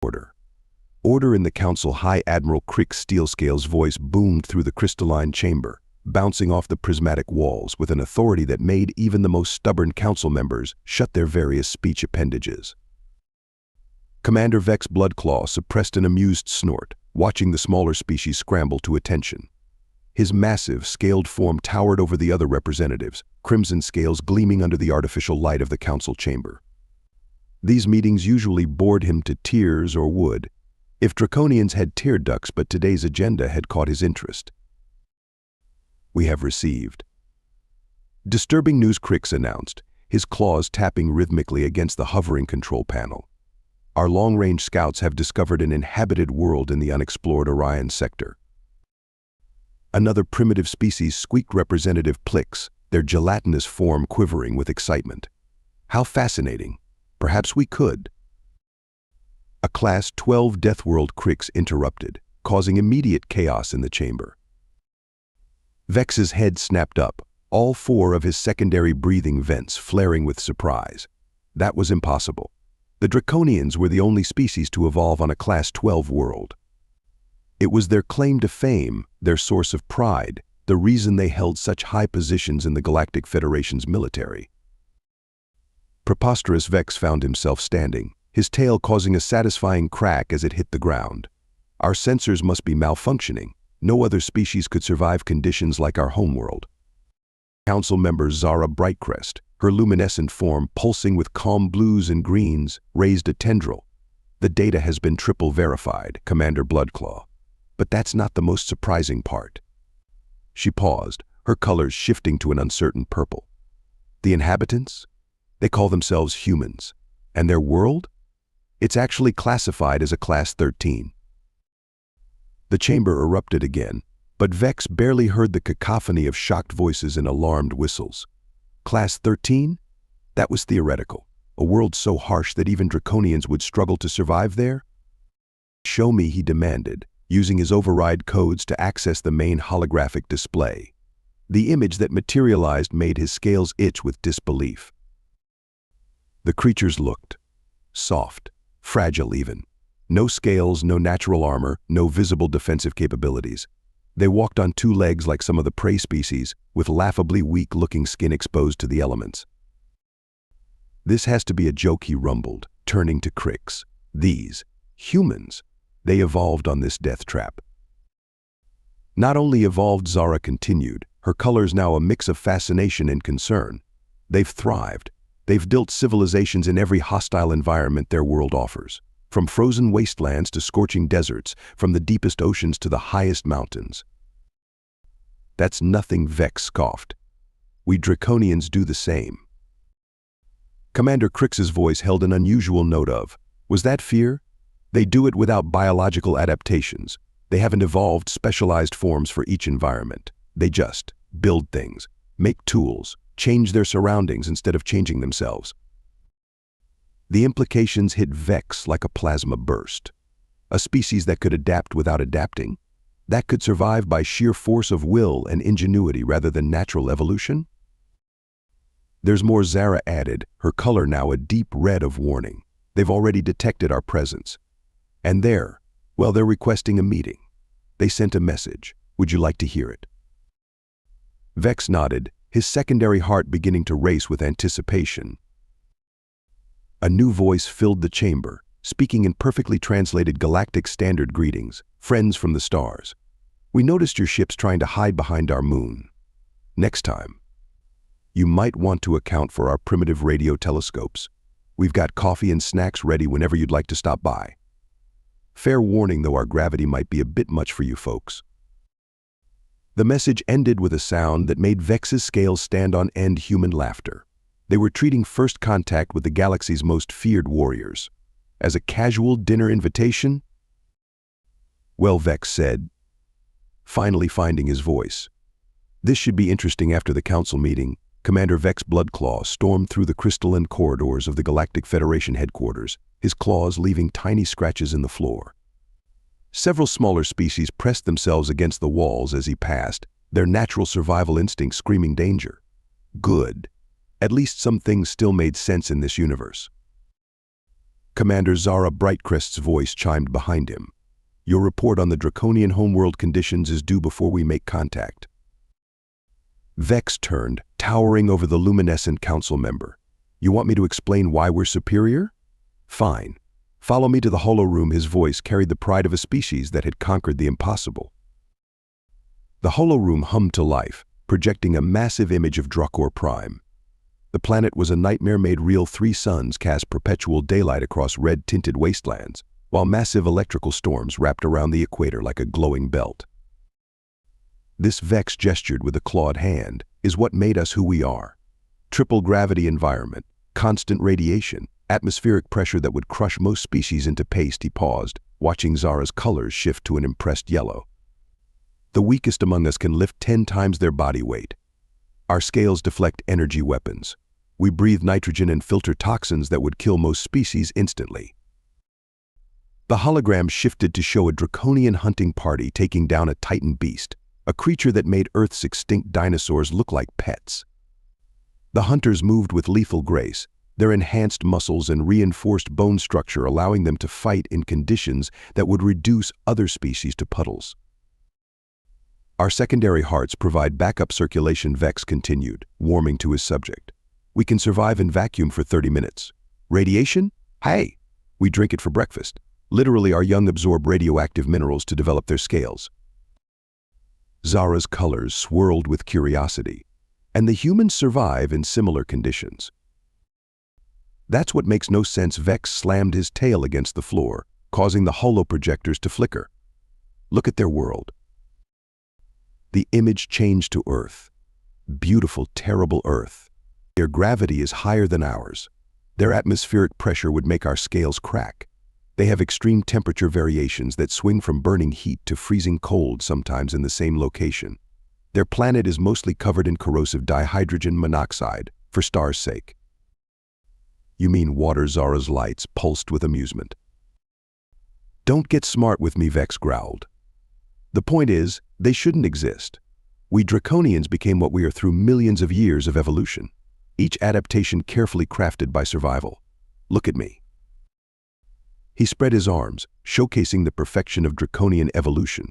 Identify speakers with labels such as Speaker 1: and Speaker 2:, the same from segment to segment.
Speaker 1: Order. Order in the council. High Admiral Crick Steelscale's voice boomed through the crystalline chamber, bouncing off the prismatic walls with an authority that made even the most stubborn council members shut their various speech appendages. Commander Vex Bloodclaw suppressed an amused snort, watching the smaller species scramble to attention. His massive, scaled form towered over the other representatives, crimson scales gleaming under the artificial light of the council chamber. These meetings usually bored him to tears or would, if Draconians had tear ducts, but today's agenda had caught his interest. We have received disturbing news, Crix announced, his claws tapping rhythmically against the hovering control panel. Our long-range scouts have discovered an inhabited world in the unexplored Orion sector. Another primitive species squeaked. Representative Plix, their gelatinous form quivering with excitement. How fascinating. Perhaps we could. A Class 12 Deathworld Crix interrupted, causing immediate chaos in the chamber. Vex's head snapped up, all four of his secondary breathing vents flaring with surprise. That was impossible. The Draconians were the only species to evolve on a Class 12 world. It was their claim to fame, their source of pride, the reason they held such high positions in the Galactic Federation's military. Preposterous. Vex found himself standing, his tail causing a satisfying crack as it hit the ground. Our sensors must be malfunctioning. No other species could survive conditions like our homeworld. Council member Zara Brightcrest, her luminescent form pulsing with calm blues and greens, raised a tendril. The data has been triple verified, Commander Bloodclaw. But that's not the most surprising part. She paused, her colors shifting to an uncertain purple. The inhabitants? They call themselves humans. And their world? It's actually classified as a Class 13. The chamber erupted again, but Vex barely heard the cacophony of shocked voices and alarmed whistles. Class 13? That was theoretical. A world so harsh that even Draconians would struggle to survive there? Show me, he demanded, using his override codes to access the main holographic display. The image that materialized made his scales itch with disbelief. The creatures looked soft, fragile even. No scales, no natural armor, no visible defensive capabilities. They walked on two legs like some of the prey species, with laughably weak-looking skin exposed to the elements. This has to be a joke, he rumbled, turning to Crix. These humans, they evolved on this death trap. Not only evolved, Zara continued, her colors now a mix of fascination and concern. They've thrived. They've built civilizations in every hostile environment their world offers. From frozen wastelands to scorching deserts, from the deepest oceans to the highest mountains. That's nothing, Vex scoffed. We Draconians do the same. Commander Crix's voice held an unusual note of, was that fear? They do it without biological adaptations. They haven't evolved specialized forms for each environment. They just build things, make tools, change their surroundings instead of changing themselves. The implications hit Vex like a plasma burst. A species that could adapt without adapting? That could survive by sheer force of will and ingenuity rather than natural evolution? There's more, Zara added, her color now a deep red of warning. They've already detected our presence. And they're requesting a meeting. They sent a message. Would you like to hear it? Vex nodded, his secondary heart beginning to race with anticipation. A new voice filled the chamber, speaking in perfectly translated galactic standard greetings, friends from the stars. We noticed your ships trying to hide behind our moon. Next time, you might want to account for our primitive radio telescopes. We've got coffee and snacks ready whenever you'd like to stop by. Fair warning, though, our gravity might be a bit much for you folks. The message ended with a sound that made Vex's scales stand on end. Human laughter. They were treating first contact with the galaxy's most feared warriors as a casual dinner invitation? Well, Vex said, finally finding his voice. This should be interesting. After the council meeting, Commander Vex Bloodclaw stormed through the crystalline corridors of the Galactic Federation headquarters, his claws leaving tiny scratches in the floor. Several smaller species pressed themselves against the walls as he passed, their natural survival instinct screaming danger. Good. At least some things still made sense in this universe. Commander Zara Brightcrest's voice chimed behind him. "Your report on the draconian homeworld conditions is due before we make contact." Vex turned, towering over the luminescent council member. "You want me to explain why we're superior? Fine. Follow me to the holo room." His voice carried the pride of a species that had conquered the impossible. The holo room hummed to life, projecting a massive image of Druckor Prime. The planet was a nightmare made real. 3 suns cast perpetual daylight across red-tinted wastelands, while massive electrical storms wrapped around the equator like a glowing belt. This, Vex gestured with a clawed hand, is what made us who we are. Triple gravity environment, constant radiation, atmospheric pressure that would crush most species into paste. He paused, watching Zara's colors shift to an impressed yellow. "The weakest among us can lift 10 times their body weight. Our scales deflect energy weapons. We breathe nitrogen and filter toxins that would kill most species instantly." The hologram shifted to show a draconian hunting party taking down a titan beast, a creature that made Earth's extinct dinosaurs look like pets. The hunters moved with lethal grace, their enhanced muscles and reinforced bone structure allowing them to fight in conditions that would reduce other species to puddles. "Our secondary hearts provide backup circulation," Vex continued, warming to his subject. "We can survive in vacuum for 30 minutes. Radiation? Hey! We drink it for breakfast. Literally, our young absorb radioactive minerals to develop their scales." Zara's colors swirled with curiosity. "And the humans survive in similar conditions." "That's what makes no sense." Vex slammed his tail against the floor, causing the holoprojectors to flicker. "Look at their world." The image changed to Earth. Beautiful, terrible Earth. Their gravity is higher than ours. Their atmospheric pressure would make our scales crack. They have extreme temperature variations that swing from burning heat to freezing cold, sometimes in the same location. Their planet is mostly covered in corrosive dihydrogen monoxide, for stars' sake. "You mean water?" Zara's lights pulsed with amusement. "Don't get smart with me," Vex growled. "The point is, they shouldn't exist. We Draconians became what we are through millions of years of evolution, each adaptation carefully crafted by survival. Look at me." He spread his arms, showcasing the perfection of draconian evolution.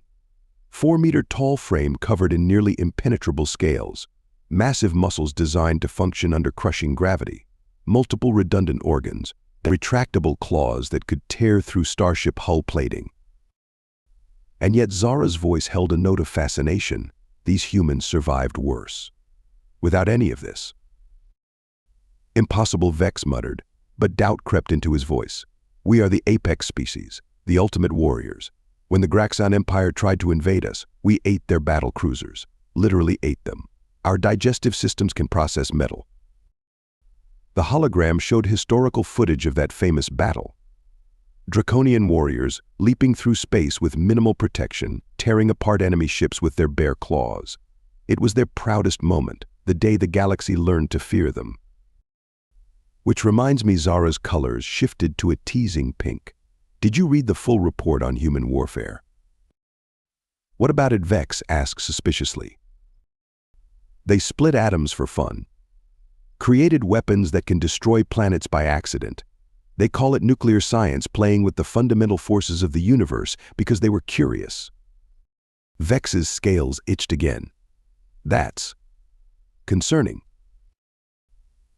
Speaker 1: 4-meter-tall frame covered in nearly impenetrable scales, massive muscles designed to function under crushing gravity, multiple redundant organs, retractable claws that could tear through starship hull plating. And yet Zara's voice held a note of fascination. These humans survived worse. Without any of this. "Impossible," Vex muttered, but doubt crept into his voice. "We are the apex species, the ultimate warriors. When the Graxon Empire tried to invade us, we ate their battle cruisers, literally ate them. Our digestive systems can process metal." The hologram showed historical footage of that famous battle. Draconian warriors leaping through space with minimal protection, tearing apart enemy ships with their bare claws. It was their proudest moment, the day the galaxy learned to fear them. Which reminds me, Zara's colors shifted to a teasing pink. "Did you read the full report on human warfare?" "What about it?" Vex asked suspiciously. "They split atoms for fun. Created weapons that can destroy planets by accident. They call it nuclear science, playing with the fundamental forces of the universe because they were curious." Vex's scales itched again. "That's concerning."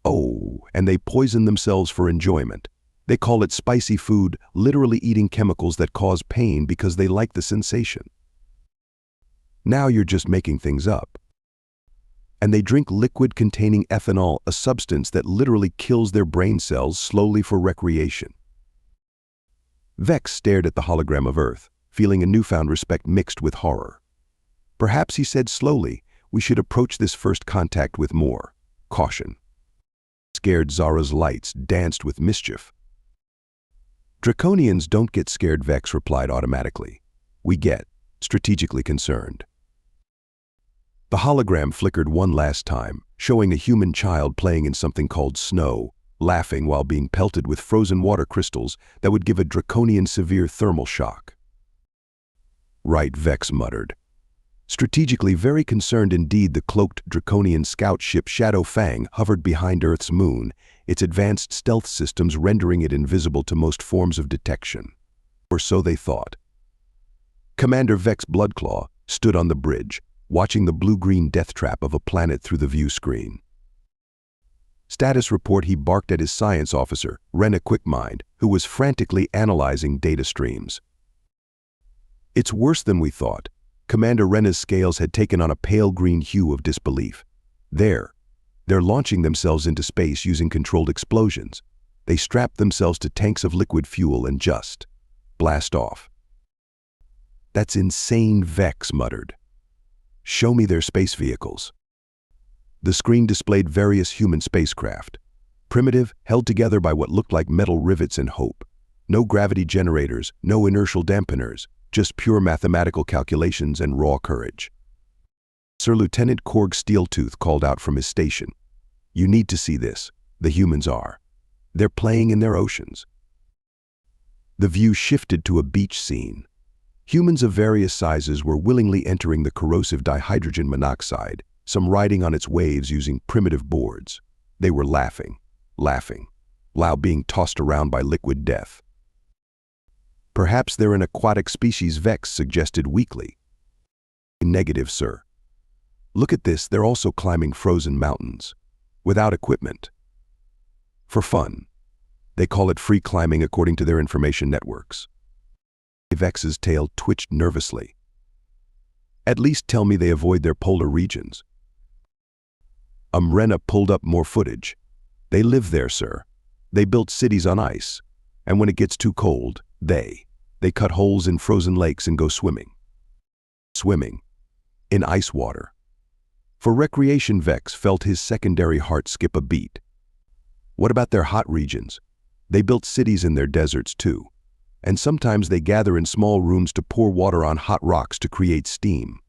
Speaker 1: "Oh, and they poison themselves for enjoyment. They call it spicy food, literally eating chemicals that cause pain because they like the sensation." "Now you're just making things up." "And they drink liquid containing ethanol, a substance that literally kills their brain cells slowly for recreation." Vex stared at the hologram of Earth, feeling a newfound respect mixed with horror. "Perhaps," he said slowly, "we should approach this first contact with more caution." Scared Zara's lights danced with mischief. "Draconians don't get scared," Vex replied automatically. "We get strategically concerned." The hologram flickered one last time, showing a human child playing in something called snow, laughing while being pelted with frozen water crystals that would give a draconian severe thermal shock. "Right," Vex muttered. Strategically very concerned indeed, the cloaked draconian scout ship Shadow Fang hovered behind Earth's moon, its advanced stealth systems rendering it invisible to most forms of detection. Or so they thought. Commander Vex Bloodclaw stood on the bridge, watching the blue-green death trap of a planet through the view screen. Status report, he barked at his science officer, Rena Quickmind, who was frantically analyzing data streams. It's worse than we thought. Commander Rena's scales had taken on a pale green hue of disbelief. They're launching themselves into space using controlled explosions. They strap themselves to tanks of liquid fuel and just blast off. That's insane, Vex muttered. Show me their space vehicles. The screen displayed various human spacecraft. Primitive, held together by what looked like metal rivets and hope. No gravity generators, no inertial dampeners, just pure mathematical calculations and raw courage. Sir Lieutenant Korg Steeltooth called out from his station. You need to see this. The humans are. They're playing in their oceans. The view shifted to a beach scene. Humans of various sizes were willingly entering the corrosive dihydrogen monoxide, some riding on its waves using primitive boards. They were laughing, while being tossed around by liquid death. Perhaps they're an aquatic species, Vex suggested weakly. Negative, sir. Look at this, they're also climbing frozen mountains. Without equipment. For fun. They call it free climbing according to their information networks. Vex's tail twitched nervously. At least tell me they avoid their polar regions. Rena pulled up more footage. They live there, sir. They built cities on ice. And when it gets too cold, they cut holes in frozen lakes and go swimming. Swimming. In ice water. For recreation, Vex felt his secondary heart skip a beat. What about their hot regions? They built cities in their deserts too. And sometimes they gather in small rooms to pour water on hot rocks to create steam.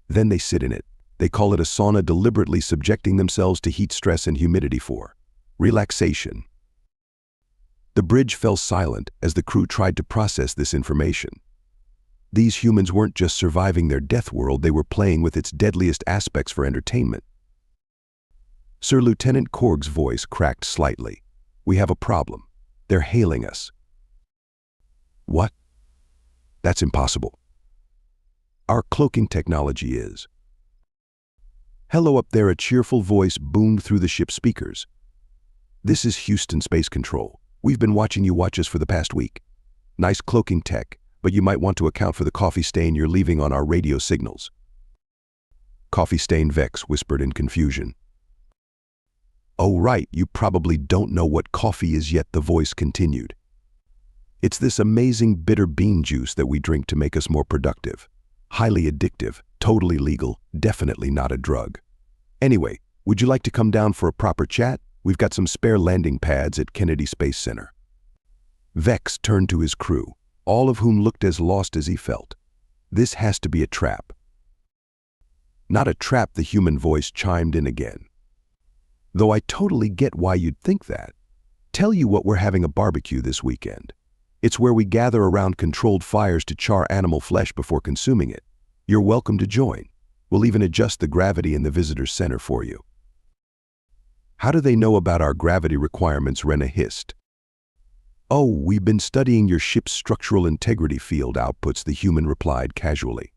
Speaker 1: Then they sit in it. They call it a sauna, deliberately subjecting themselves to heat stress and humidity for relaxation. The bridge fell silent as the crew tried to process this information. These humans weren't just surviving their death world, they were playing with its deadliest aspects for entertainment. Sir Lieutenant Korg's voice cracked slightly. We have a problem. They're hailing us. What? That's impossible. Our cloaking technology is. Hello up there, a cheerful voice boomed through the ship's speakers. This is Houston Space Control. We've been watching you watch us for the past week. Nice cloaking tech, but you might want to account for the coffee stain you're leaving on our radio signals. Coffee stain, Vex whispered in confusion. Oh right, you probably don't know what coffee is yet, the voice continued. It's this amazing bitter bean juice that we drink to make us more productive. Highly addictive, totally legal, definitely not a drug. Anyway, would you like to come down for a proper chat? We've got some spare landing pads at Kennedy Space Center. Vex turned to his crew, all of whom looked as lost as he felt. This has to be a trap. Not a trap, the human voice chimed in again. Though I totally get why you'd think that. Tell you what, we're having a barbecue this weekend. It's where we gather around controlled fires to char animal flesh before consuming it. You're welcome to join. We'll even adjust the gravity in the visitor center for you. How do they know about our gravity requirements? Rena hissed. Oh, we've been studying your ship's structural integrity field outputs, the human replied casually.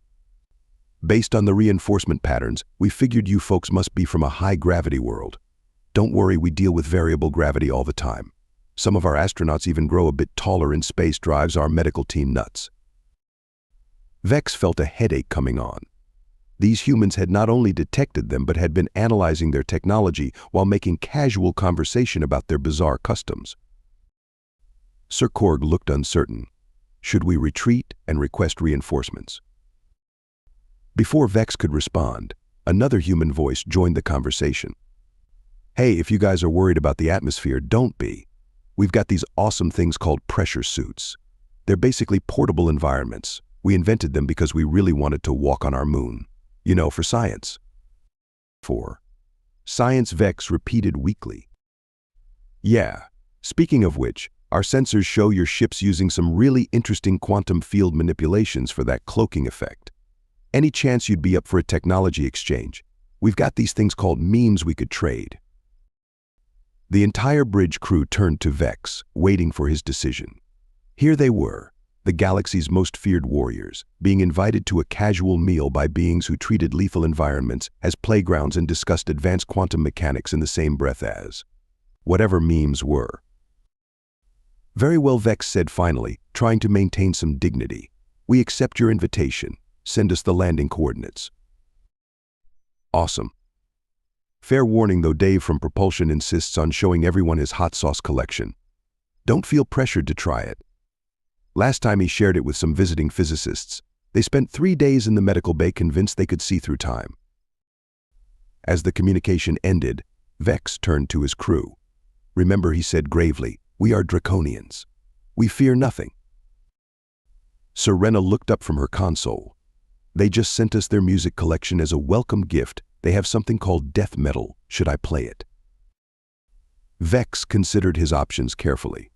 Speaker 1: Based on the reinforcement patterns, we figured you folks must be from a high-gravity world. Don't worry, we deal with variable gravity all the time. Some of our astronauts even grow a bit taller in space, drives our medical team nuts. Vex felt a headache coming on. These humans had not only detected them but had been analyzing their technology while making casual conversation about their bizarre customs. Sir Korg looked uncertain. Should we retreat and request reinforcements? Before Vex could respond, another human voice joined the conversation. Hey, if you guys are worried about the atmosphere, don't be. We've got these awesome things called pressure suits. They're basically portable environments. We invented them because we really wanted to walk on our moon. You know, for science. For science, Vex repeated weakly. Yeah, speaking of which, our sensors show your ship's using some really interesting quantum field manipulations for that cloaking effect. Any chance you'd be up for a technology exchange? We've got these things called memes we could trade. The entire bridge crew turned to Vex, waiting for his decision. Here they were, the galaxy's most feared warriors, being invited to a casual meal by beings who treated lethal environments as playgrounds and discussed advanced quantum mechanics in the same breath as whatever memes were. Very well, Vex said finally, trying to maintain some dignity. We accept your invitation. Send us the landing coordinates. Awesome. Fair warning though, Dave from Propulsion insists on showing everyone his hot sauce collection. Don't feel pressured to try it. Last time he shared it with some visiting physicists. They spent 3 days in the medical bay convinced they could see through time. As the communication ended, Vex turned to his crew. Remember, he said gravely, we are Draconians. We fear nothing. Serena looked up from her console. They just sent us their music collection as a welcome gift. They have something called death metal. Should I play it? Vex considered his options carefully.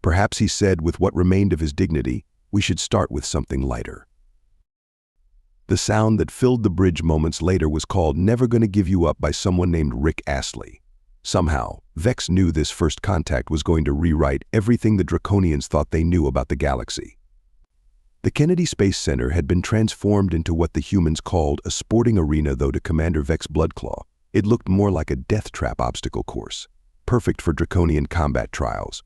Speaker 1: Perhaps, he said, with what remained of his dignity, we should start with something lighter. The sound that filled the bridge moments later was called Never Gonna Give You Up by someone named Rick Astley. Somehow, Vex knew this first contact was going to rewrite everything the Draconians thought they knew about the galaxy. The Kennedy Space Center had been transformed into what the humans called a sporting arena, though to Commander Vex Bloodclaw, it looked more like a death trap obstacle course, perfect for Draconian combat trials.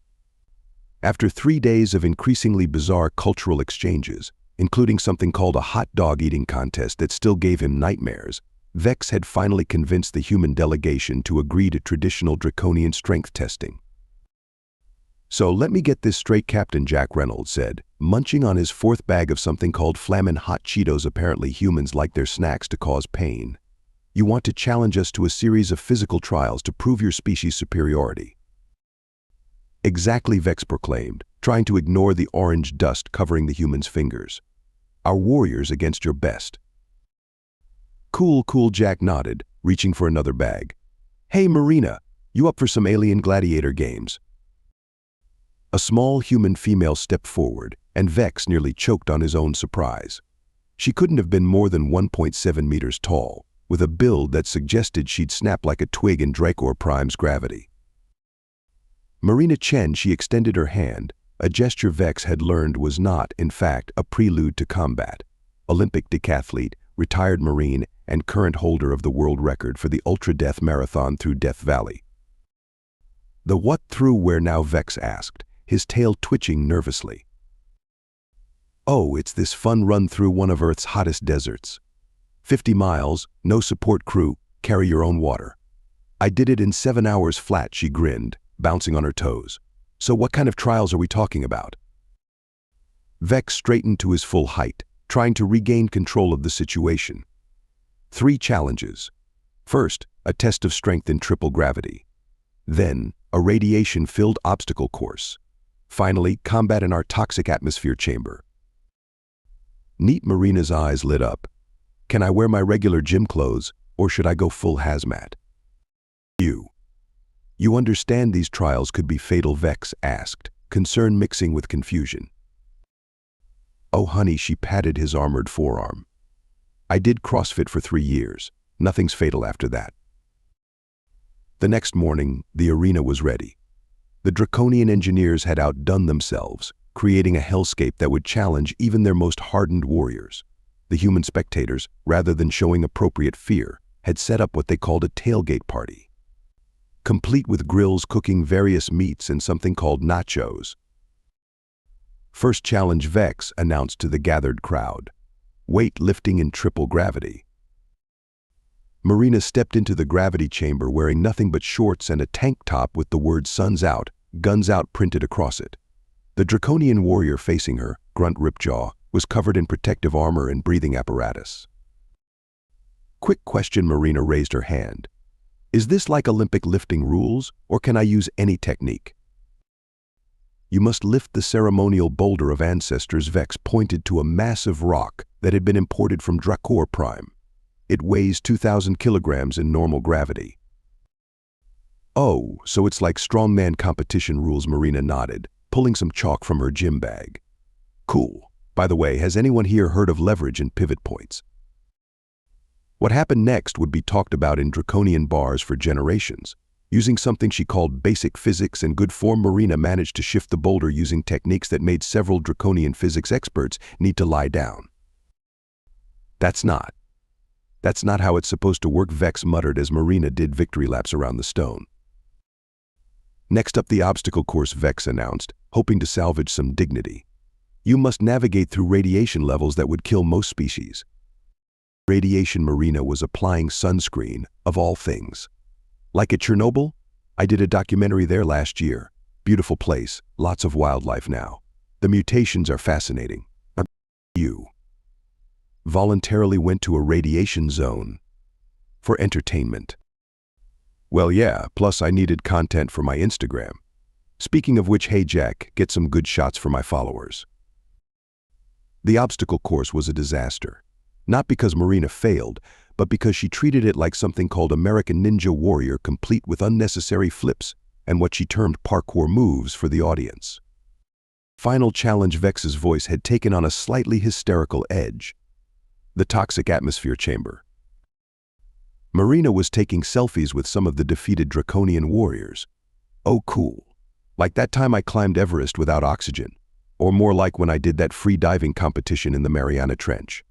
Speaker 1: After 3 days of increasingly bizarre cultural exchanges, including something called a hot dog eating contest that still gave him nightmares, Vex had finally convinced the human delegation to agree to traditional Draconian strength testing. So let me get this straight, Captain Jack Reynolds said, munching on his 4th bag of something called Flamin' Hot Cheetos. Apparently humans like their snacks to cause pain. You want to challenge us to a series of physical trials to prove your species' superiority. Exactly, Vex proclaimed, trying to ignore the orange dust covering the humans' fingers. Our warriors against your best. Cool, Jack nodded, reaching for another bag. Hey, Marina, you up for some alien gladiator games? A small human female stepped forward, and Vex nearly choked on his own surprise. She couldn't have been more than 1.7 meters tall, with a build that suggested she'd snap like a twig in Dracor Prime's gravity. Marina Chen, she extended her hand, a gesture Vex had learned was not, in fact, a prelude to combat. Olympic decathlete, retired Marine, and current holder of the world record for the ultra-death marathon through Death Valley. The what through where now, Vex asked, his tail twitching nervously. Oh, it's this fun run through one of Earth's hottest deserts. 50 miles, no support crew, carry your own water. I did it in 7 hours flat, she grinned, bouncing on her toes. So what kind of trials are we talking about? Vex straightened to his full height, trying to regain control of the situation. 3 challenges. First, a test of strength in triple gravity. Then, a radiation-filled obstacle course. Finally, combat in our toxic atmosphere chamber. Neat. Marina's eyes lit up. Can I wear my regular gym clothes, or should I go full hazmat? You understand these trials could be fatal, Vex asked, concern mixing with confusion. Oh honey, she patted his armored forearm. I did CrossFit for 3 years. Nothing's fatal after that. The next morning, the arena was ready. The Draconian engineers had outdone themselves, creating a hellscape that would challenge even their most hardened warriors. The human spectators, rather than showing appropriate fear, had set up what they called a tailgate party, complete with grills cooking various meats and something called nachos. First challenge, Vex announced to the gathered crowd. Weight lifting in triple gravity. Marina stepped into the gravity chamber wearing nothing but shorts and a tank top with the word "Suns Out, Guns Out" printed across it. The Draconian warrior facing her, Grunt Ripjaw, was covered in protective armor and breathing apparatus. Quick question, Marina raised her hand. Is this like Olympic lifting rules, or can I use any technique? You must lift the ceremonial boulder of ancestors. Vex pointed to a massive rock that had been imported from Dracor Prime. It weighs 2,000 kilograms in normal gravity. Oh, so it's like strongman competition rules, Marina nodded, pulling some chalk from her gym bag. Cool. By the way, has anyone here heard of leverage and pivot points? What happened next would be talked about in draconian bars for generations. Using something she called basic physics and good form, Marina managed to shift the boulder using techniques that made several draconian physics experts need to lie down. That's not how it's supposed to work, Vex muttered as Marina did victory laps around the stone. Next up, the obstacle course, Vex announced, hoping to salvage some dignity. You must navigate through radiation levels that would kill most species. Radiation. Marina was applying sunscreen, of all things. Like at Chernobyl? I did a documentary there last year. Beautiful place, lots of wildlife now. The mutations are fascinating. You voluntarily went to a radiation zone for entertainment. Well, yeah, plus I needed content for my Instagram. Speaking of which, hey Jack, get some good shots for my followers. The obstacle course was a disaster. Not because Marina failed, but because she treated it like something called American Ninja Warrior, complete with unnecessary flips and what she termed parkour moves for the audience. Final challenge. Vex's voice had taken on a slightly hysterical edge. The toxic atmosphere chamber. Marina was taking selfies with some of the defeated draconian warriors. Oh cool. Like that time I climbed Everest without oxygen. Or more like when I did that free diving competition in the Mariana Trench.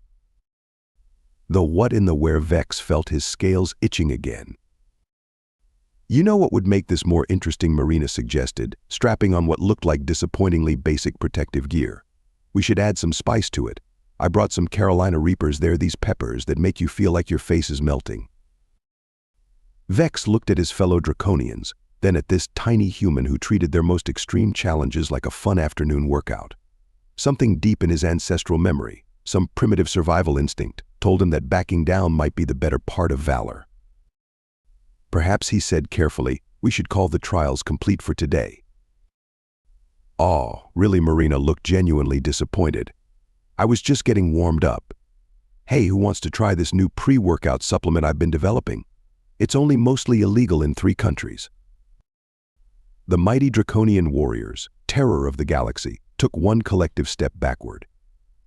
Speaker 1: The what in the where? Vex felt his scales itching again. You know what would make this more interesting? Marina suggested, strapping on what looked like disappointingly basic protective gear. We should add some spice to it. I brought some Carolina Reapers. They're these peppers that make you feel like your face is melting. Vex looked at his fellow draconians, then at this tiny human who treated their most extreme challenges like a fun afternoon workout. Something deep in his ancestral memory, some primitive survival instinct, told him that backing down might be the better part of valor. Perhaps, he said carefully, we should call the trials complete for today. Oh, really? Marina looked genuinely disappointed. I was just getting warmed up. Hey, who wants to try this new pre-workout supplement I've been developing? It's only mostly illegal in 3 countries. The mighty draconian warriors, terror of the galaxy, took one collective step backward.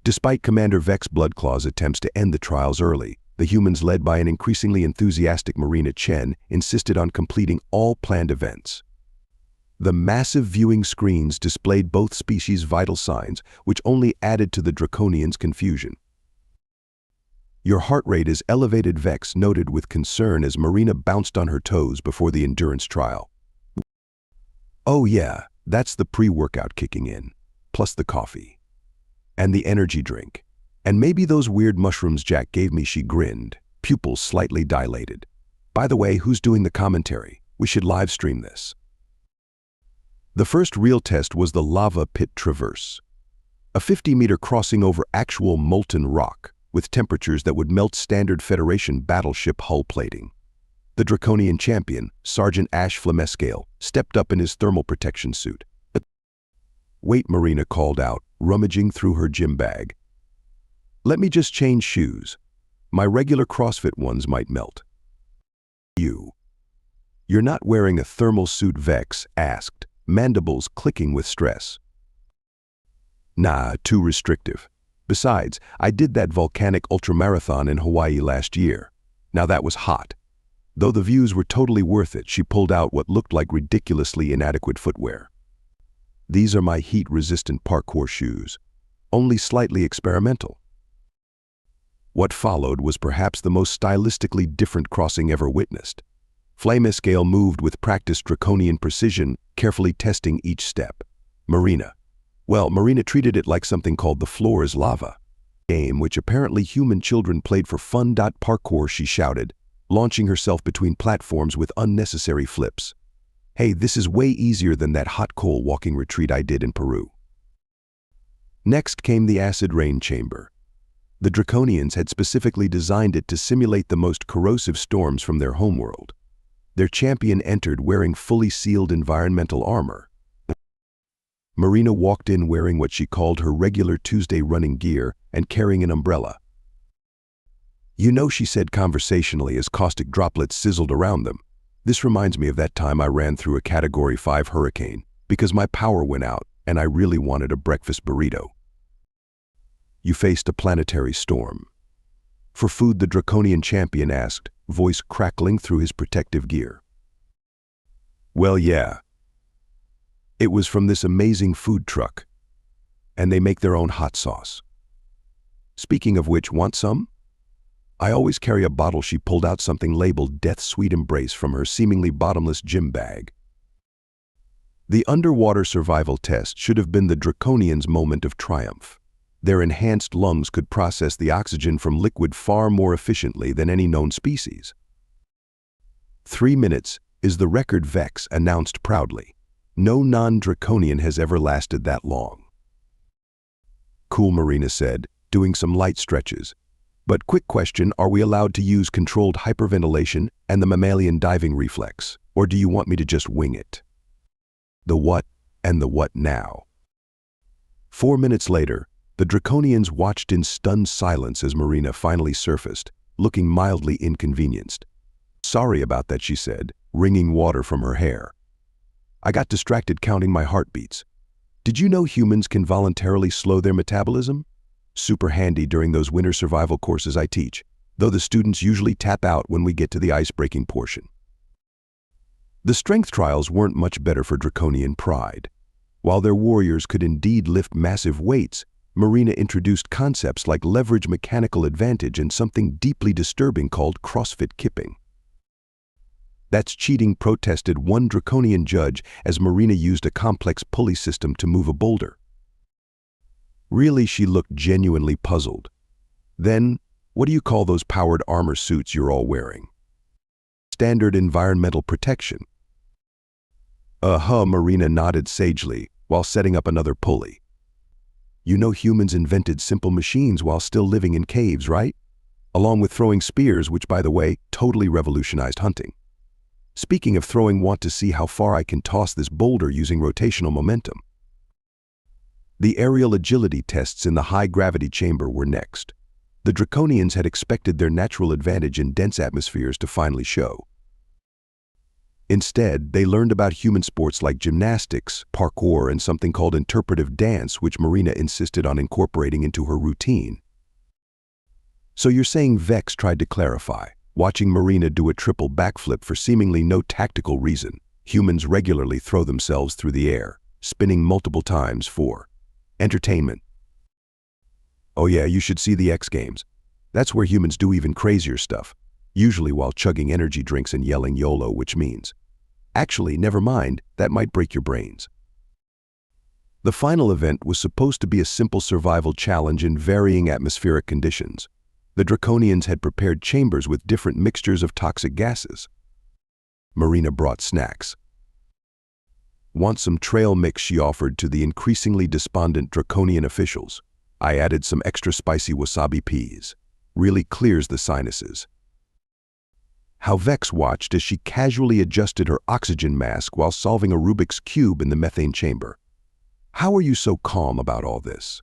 Speaker 1: Despite Commander Vex Bloodclaw's attempts to end the trials early, the humans, led by an increasingly enthusiastic Marina Chen, insisted on completing all planned events. The massive viewing screens displayed both species' vital signs, which only added to the draconians' confusion. Your heart rate is elevated, Vex noted with concern as Marina bounced on her toes before the endurance trial. Oh yeah, that's the pre-workout kicking in, plus the coffee. And the energy drink. And maybe those weird mushrooms Jack gave me, she grinned, pupils slightly dilated. By the way, who's doing the commentary? We should live stream this. The first real test was the lava pit traverse. A 50-meter crossing over actual molten rock, with temperatures that would melt standard Federation battleship hull plating. The draconian champion, Sergeant Ash Flamescale, stepped up in his thermal protection suit. Wait, Marina called out, rummaging through her gym bag. Let me just change shoes. My regular CrossFit ones might melt. You're not wearing a thermal suit? Vex asked, mandibles clicking with stress. Nah, too restrictive. Besides, I did that volcanic ultramarathon in Hawaii last year. Now that was hot. Though the views were totally worth it, she pulled out what looked like ridiculously inadequate footwear. These are my heat-resistant parkour shoes, only slightly experimental. What followed was perhaps the most stylistically different crossing ever witnessed. Flamescale moved with practiced draconian precision, carefully testing each step. Marina treated it like something called the floor is lava, a game which apparently human children played for fun. Parkour, she shouted, launching herself between platforms with unnecessary flips. Hey, this is way easier than that hot coal walking retreat I did in Peru. Next came the acid rain chamber. The draconians had specifically designed it to simulate the most corrosive storms from their homeworld. Their champion entered wearing fully sealed environmental armor. Marina walked in wearing what she called her regular Tuesday running gear and carrying an umbrella. You know, she said conversationally as caustic droplets sizzled around them, this reminds me of that time I ran through a Category 5 hurricane because my power went out and I really wanted a breakfast burrito. You faced a planetary storm. For food, the draconian champion asked, voice crackling through his protective gear. Well, yeah. It was from this amazing food truck. And they make their own hot sauce. Speaking of which, want some? I always carry a bottle. She pulled out something labeled Death's Sweet Embrace from her seemingly bottomless gym bag. The underwater survival test should have been the draconians' moment of triumph. Their enhanced lungs could process the oxygen from liquid far more efficiently than any known species. 3 minutes is the record, Vex announced proudly. No non-draconian has ever lasted that long. Cool, Marina said, doing some light stretches. But quick question, are we allowed to use controlled hyperventilation and the mammalian diving reflex, or do you want me to just wing it? The what and the what now? 4 minutes later, the draconians watched in stunned silence as Marina finally surfaced, looking mildly inconvenienced. Sorry about that, she said, wringing water from her hair. I got distracted counting my heartbeats. Did you know humans can voluntarily slow their metabolism? Super handy during those winter survival courses I teach, though the students usually tap out when we get to the ice-breaking portion. The strength trials weren't much better for draconian pride. While their warriors could indeed lift massive weights, Marina introduced concepts like leverage mechanical advantage and something deeply disturbing called CrossFit kipping. That's cheating, protested one draconian judge as Marina used a complex pulley system to move a boulder. Really, she looked genuinely puzzled. Then, what do you call those powered armor suits you're all wearing? Standard environmental protection. Marina nodded sagely while setting up another pulley. You know humans invented simple machines while still living in caves, right? Along with throwing spears, which, by the way, totally revolutionized hunting. Speaking of throwing, want to see how far I can toss this boulder using rotational momentum. The aerial agility tests in the high-gravity chamber were next. The draconians had expected their natural advantage in dense atmospheres to finally show. Instead, they learned about human sports like gymnastics, parkour, and something called interpretive dance, which Marina insisted on incorporating into her routine. So you're saying, Vex tried to clarify, watching Marina do a triple backflip for seemingly no tactical reason. Humans regularly throw themselves through the air, spinning multiple times for entertainment. Oh yeah, you should see the X Games. That's where humans do even crazier stuff, usually while chugging energy drinks and yelling YOLO, which means, actually, never mind, that might break your brains. The final event was supposed to be a simple survival challenge in varying atmospheric conditions. The draconians had prepared chambers with different mixtures of toxic gases. Marina brought snacks. Want some trail mix, she offered to the increasingly despondent draconian officials. I added some extra spicy wasabi peas. Really clears the sinuses. How Vex watched as she casually adjusted her oxygen mask while solving a Rubik's Cube in the methane chamber. How are you so calm about all this?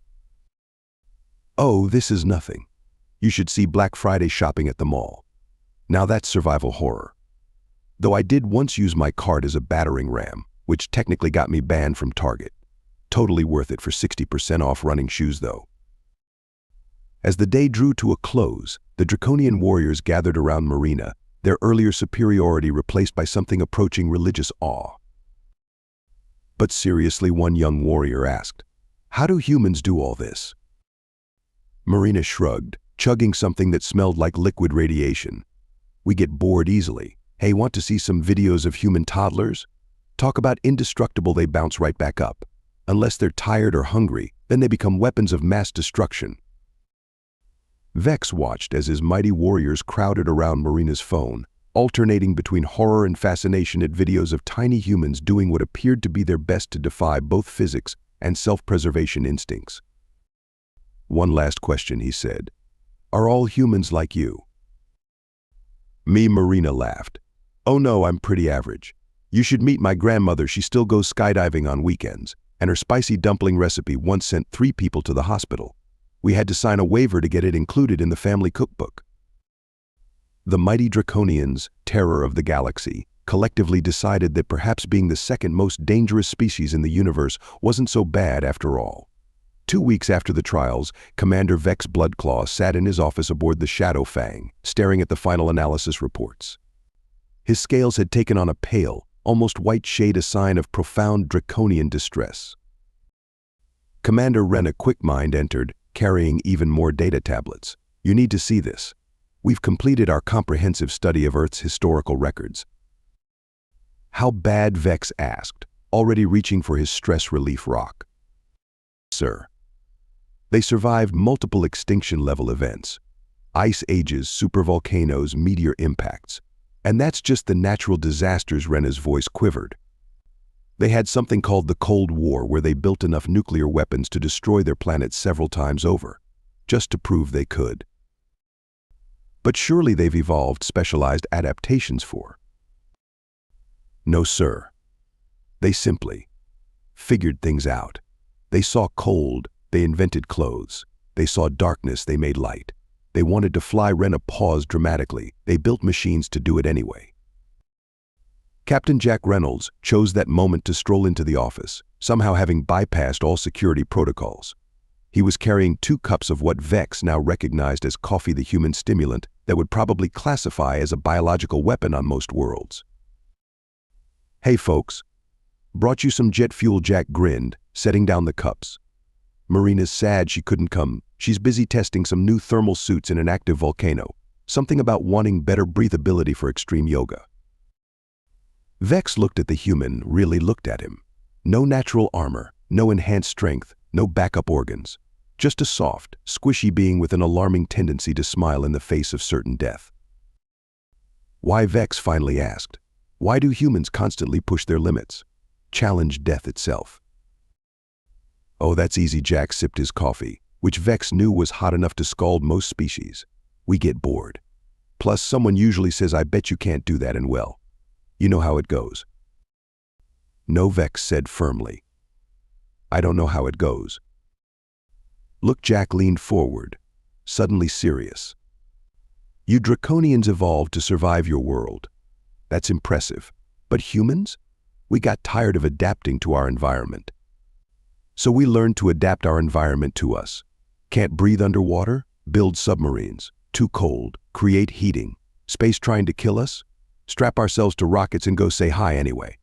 Speaker 1: Oh, this is nothing. You should see Black Friday shopping at the mall. Now that's survival horror. Though I did once use my card as a battering ram, which technically got me banned from Target. Totally worth it for 60% off running shoes, though. As the day drew to a close, the draconian warriors gathered around Marina, their earlier superiority replaced by something approaching religious awe. But seriously, one young warrior asked, how do humans do all this? Marina shrugged, chugging something that smelled like liquid radiation. We get bored easily. Hey, want to see some videos of human toddlers? Talk about indestructible, they bounce right back up. Unless they're tired or hungry, then they become weapons of mass destruction. Vex watched as his mighty warriors crowded around Marina's phone, alternating between horror and fascination at videos of tiny humans doing what appeared to be their best to defy both physics and self-preservation instincts. One last question, he said. Are all humans like you? Me, Marina laughed. Oh no, I'm pretty average. You should meet my grandmother, she still goes skydiving on weekends, and her spicy dumpling recipe once sent 3 people to the hospital. We had to sign a waiver to get it included in the family cookbook. The mighty draconians, terror of the galaxy, collectively decided that perhaps being the second most dangerous species in the universe wasn't so bad after all. 2 weeks after the trials, Commander Vex Bloodclaw sat in his office aboard the Shadow Fang, staring at the final analysis reports. His scales had taken on a pale, almost white shade, a sign of profound draconian distress. Commander Rena Quickmind entered, carrying even more data tablets. "You need to see this. We've completed our comprehensive study of Earth's historical records." "How bad?" Vex asked, already reaching for his stress relief rock. "Sir, they survived multiple extinction-level events. Ice ages, supervolcanoes, meteor impacts. And that's just the natural disasters." Rena's voice quivered. "They had something called the Cold War, where they built enough nuclear weapons to destroy their planet several times over, just to prove they could. But surely they've evolved specialized adaptations for." "No, sir. They simply figured things out. They saw cold, they invented clothes. They saw darkness, they made light. They wanted to fly." Rena paused dramatically. "They built machines to do it anyway." Captain Jack Reynolds chose that moment to stroll into the office, somehow having bypassed all security protocols. He was carrying 2 cups of what Vex now recognized as coffee, the human stimulant that would probably classify as a biological weapon on most worlds. "Hey folks, brought you some jet fuel." Jack grinned, setting down the cups. "Marina's sad she couldn't come. She's busy testing some new thermal suits in an active volcano. Something about wanting better breathability for extreme yoga." Vex looked at the human, really looked at him. No natural armor, no enhanced strength, no backup organs. Just a soft, squishy being with an alarming tendency to smile in the face of certain death. "Why?" Vex finally asked. "Why do humans constantly push their limits? Challenge death itself?" "Oh, that's easy." Jack sipped his coffee, which Vex knew was hot enough to scald most species. "We get bored. Plus, someone usually says, 'I bet you can't do that,' and well, you know how it goes." "No," Vex said firmly. "I don't know how it goes." "Look." Jack leaned forward, suddenly serious. "You draconians evolved to survive your world. That's impressive. But humans? We got tired of adapting to our environment. So we learned to adapt our environment to us. Can't breathe underwater? Build submarines. Too cold? Create heating. Space trying to kill us? Strap ourselves to rockets and go say hi anyway."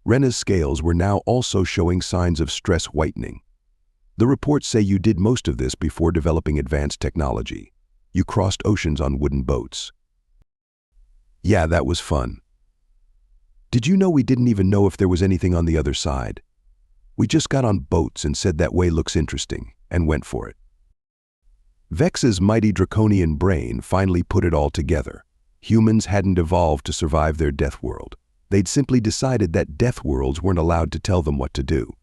Speaker 1: Rena's scales were now also showing signs of stress whitening. "The reports say you did most of this before developing advanced technology. You crossed oceans on wooden boats." "Yeah, that was fun. Did you know we didn't even know if there was anything on the other side? We just got on boats and said that way looks interesting, and went for it." Vex's mighty draconian brain finally put it all together. Humans hadn't evolved to survive their death world. They'd simply decided that death worlds weren't allowed to tell them what to do.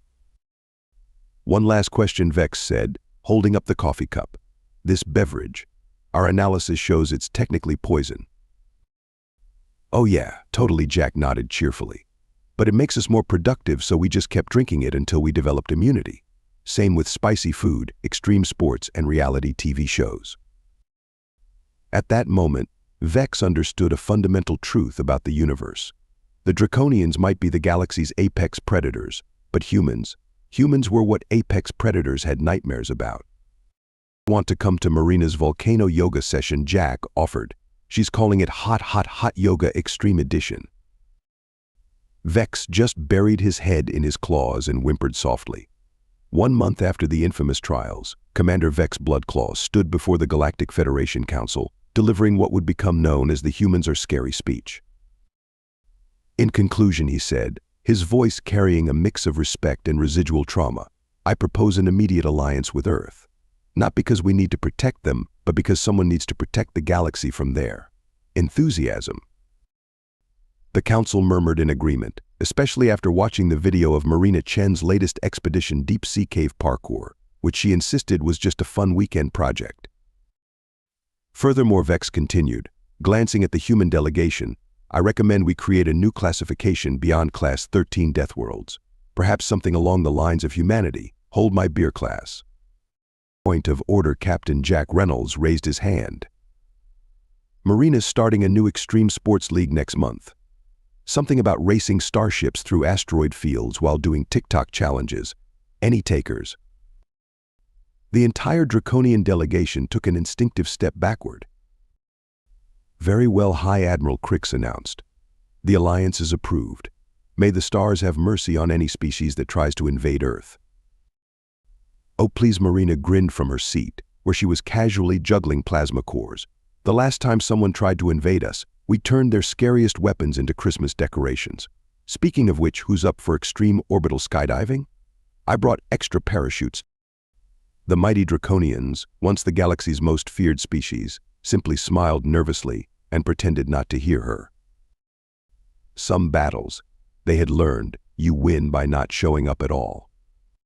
Speaker 1: "One last question," Vex said, holding up the coffee cup. "This beverage, our analysis shows it's technically poison." "Oh yeah, totally," Jack nodded cheerfully. "But it makes us more productive, so we just kept drinking it until we developed immunity. Same with spicy food, extreme sports, and reality TV shows." At that moment, Vex understood a fundamental truth about the universe. The draconians might be the galaxy's apex predators, but humans were what apex predators had nightmares about. "Want to come to Marina's volcano yoga session?" Jack offered. "She's calling it Hot Hot Hot Yoga Extreme Edition." Vex just buried his head in his claws and whimpered softly. 1 month after the infamous trials, Commander Vex Bloodclaw stood before the Galactic Federation Council, delivering what would become known as the "Humans Are Scary" speech. "In conclusion," he said, his voice carrying a mix of respect and residual trauma, "I propose an immediate alliance with Earth. Not because we need to protect them, but because someone needs to protect the galaxy from their enthusiasm." The council murmured in agreement, especially after watching the video of Marina Chen's latest expedition, Deep Sea Cave Parkour, which she insisted was just a fun weekend project. Furthermore, Vex continued, glancing at the human delegation, "I recommend we create a new classification beyond Class 13 Deathworlds. Perhaps something along the lines of humanity. Hold my beer class." "Point of order." Captain Jack Reynolds raised his hand. "Marina's starting a new extreme sports league next month. Something about racing starships through asteroid fields while doing TikTok challenges. Any takers?" The entire draconian delegation took an instinctive step backward. "Very well, High Admiral Crix announced. The alliance is approved. May the stars have mercy on any species that tries to invade Earth." "Oh, please," Marina grinned from her seat, where she was casually juggling plasma cores. "The last time someone tried to invade us, we turned their scariest weapons into Christmas decorations. Speaking of which, who's up for extreme orbital skydiving? I brought extra parachutes." The mighty Draconians, once the galaxy's most feared species, simply smiled nervously and pretended not to hear her. Some battles, they had learned, you win by not showing up at all.